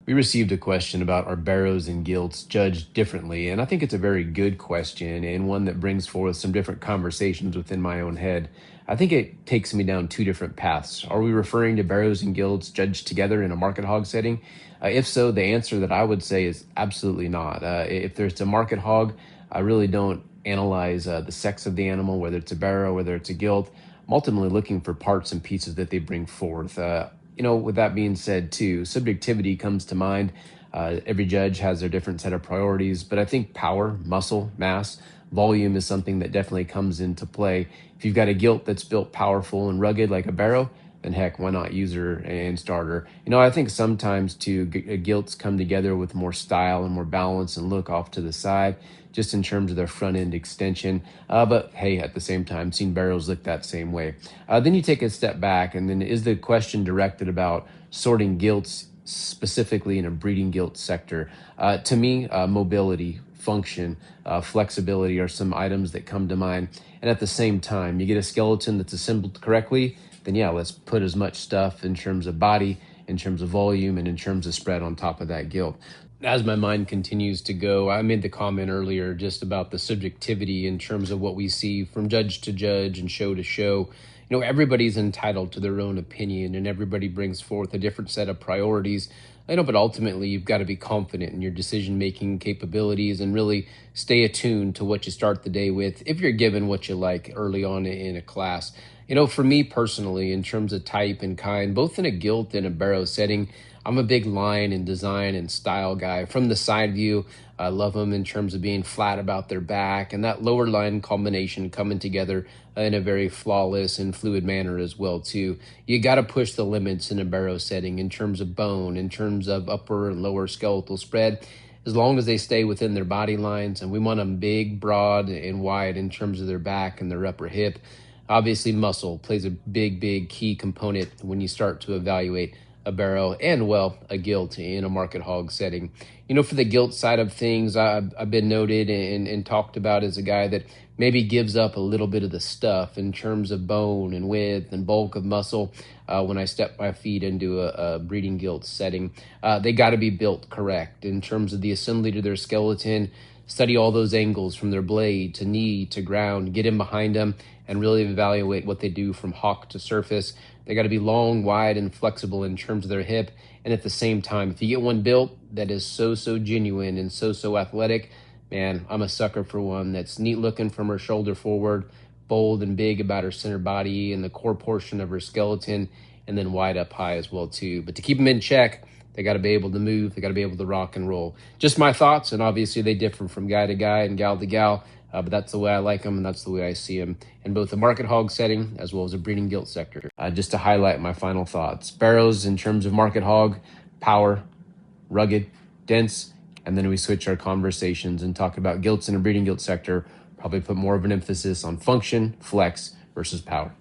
We received a question about are barrows and gilts judged differently, and I think it's a very good question and one that brings forth some different conversations within my own head. I think it takes me down two different paths. Are we referring to barrows and gilts judged together in a market hog setting? If so, the answer that I would say is absolutely not. If there's a market hog, I really don't analyze the sex of the animal, whether it's a barrow, whether it's a gilt. I'm ultimately looking for parts and pieces that they bring forth. With that being said, too, subjectivity comes to mind. Every judge has their different set of priorities, but I think power, muscle, mass, volume is something that definitely comes into play. If you've got a gilt that's built powerful and rugged like a barrow, then heck, why not use her and start her? I think sometimes too, gilts come together with more style and more balance and look off to the side, just in terms of their front end extension. But hey, at the same time, seen barrows look that same way. Then you take a step back, and then is the question directed about sorting gilts specifically in a breeding gilt sector? To me, mobility, function, flexibility are some items that come to mind. And at the same time, you get a skeleton that's assembled correctly, then yeah, let's put as much stuff in terms of body, in terms of volume, and in terms of spread on top of that gilt. As my mind continues to go, I made the comment earlier just about the subjectivity in terms of what we see from judge to judge and show to show. Everybody's entitled to their own opinion and everybody brings forth a different set of priorities. But ultimately you've got to be confident in your decision-making capabilities and really stay attuned to what you start the day with if you're given what you like early on in a class. For me personally, in terms of type and kind, both in a gilt and a barrow setting, I'm a big line and design and style guy. From the side view, I love them in terms of being flat about their back and that lower line combination coming together in a very flawless and fluid manner as well too. You got to push the limits in a barrow setting in terms of bone, in terms of upper and lower skeletal spread, as long as they stay within their body lines. And we want them big, broad, and wide in terms of their back and their upper hip. Obviously, muscle plays a big key component when you start to evaluate a barrow and, well, a gilt in a market hog setting. For the gilt side of things, I've been noted and talked about as a guy that maybe gives up a little bit of the stuff in terms of bone and width and bulk of muscle when I step my feet into a breeding gilt setting. They got to be built correct in terms of the assembly to their skeleton. Study all those angles from their blade to knee to ground, get in behind them and really evaluate what they do from hock to surface. They got to be long, wide, and flexible in terms of their hip. And at the same time, if you get one built that is so genuine and so athletic, man, I'm a sucker for one that's neat looking from her shoulder forward, bold and big about her center body and the core portion of her skeleton, and then wide up high as well too. But to keep them in check, they got to be able to move. They got to be able to rock and roll. Just my thoughts, and obviously they differ from guy to guy and gal to gal, but that's the way I like them, and that's the way I see them in both the market hog setting as well as a breeding gilt sector. Just to highlight my final thoughts. Barrows in terms of market hog, power, rugged, dense, and then we switch our conversations and talk about gilts in a breeding gilt sector, probably put more of an emphasis on function, flex versus power.